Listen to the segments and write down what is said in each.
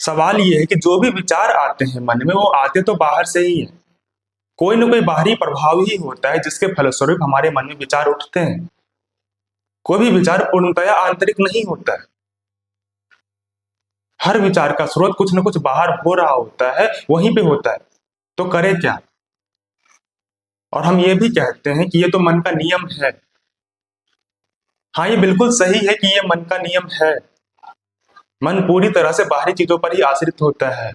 सवाल ये है कि जो भी विचार आते हैं मन में, वो आते तो बाहर से ही है। कोई ना कोई बाहरी प्रभाव ही होता है जिसके फलस्वरूप हमारे मन में विचार उठते हैं। कोई भी विचार पूर्णतया आंतरिक नहीं होता है। हर विचार का स्रोत कुछ न कुछ बाहर हो रहा होता है, वहीं पे होता है। तो करे क्या? और हम ये भी कहते हैं कि ये तो मन का नियम है। हाँ, ये बिल्कुल सही है कि ये मन का नियम है। मन पूरी तरह से बाहरी चीजों पर ही आश्रित होता है।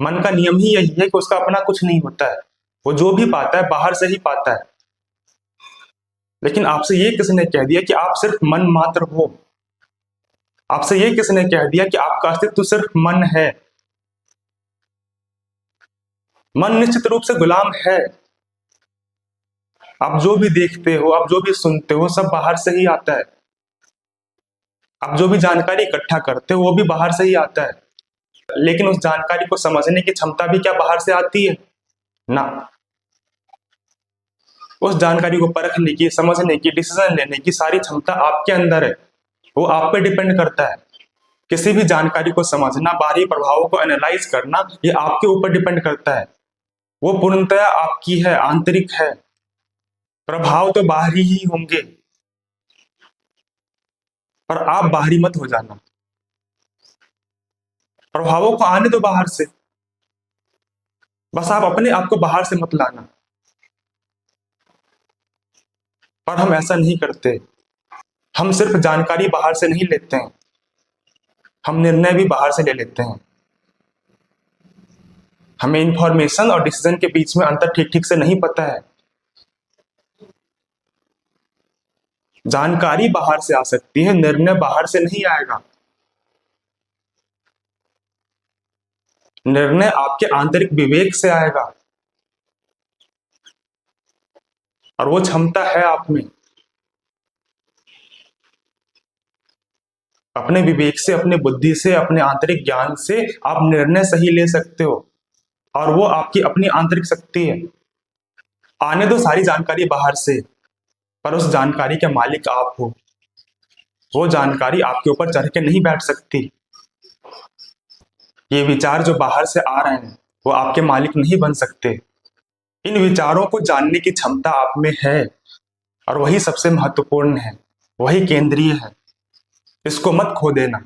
मन का नियम ही यही है कि उसका अपना कुछ नहीं होता है। वो जो भी पाता है बाहर से ही पाता है। लेकिन आपसे ये किसने कह दिया कि आप सिर्फ मन मात्र हो? आपसे ये किसने कह दिया कि आपका अस्तित्व सिर्फ मन है? मन निश्चित रूप से गुलाम है। आप जो भी देखते हो, आप जो भी सुनते हो, सब बाहर से ही आता है। आप जो भी जानकारी इकट्ठा करते हो, वो भी बाहर से ही आता है। लेकिन उस जानकारी को समझने की क्षमता भी क्या बाहर से आती है? ना। उस जानकारी को परखने की, समझने की, डिसीजन लेने की सारी क्षमता आपके अंदर है। वो आप पे डिपेंड करता है। किसी भी जानकारी को समझना, बाहरी प्रभावों को एनालाइज करना, ये आपके ऊपर डिपेंड करता है। वो पूर्णतया आपकी है, आंतरिक है। प्रभाव तो बाहरी ही होंगे, पर आप बाहरी मत हो जाना। प्रभावों को आने दो बाहर से, बस आप अपने आप को बाहर से मत लाना। पर हम ऐसा नहीं करते। हम सिर्फ जानकारी बाहर से नहीं लेते हैं, हम निर्णय भी बाहर से ले लेते हैं। हमें इंफॉर्मेशन और डिसीजन के बीच में अंतर ठीक ठीक से नहीं पता है। जानकारी बाहर से आ सकती है, निर्णय बाहर से नहीं आएगा। निर्णय आपके आंतरिक विवेक से आएगा, और वो क्षमता है आप में। अपने विवेक से, अपने बुद्धि से, अपने आंतरिक ज्ञान से आप निर्णय सही ले सकते हो, और वो आपकी अपनी आंतरिक शक्ति है। आने दो सारी जानकारी बाहर से, पर उस जानकारी के मालिक आप हो। वो जानकारी आपके ऊपर चढ़ के नहीं बैठ सकती। ये विचार जो बाहर से आ रहे हैं, वो आपके मालिक नहीं बन सकते। इन विचारों को जानने की क्षमता आप में है, और वही सबसे महत्वपूर्ण है, वही केंद्रीय है। इसको मत खो देना।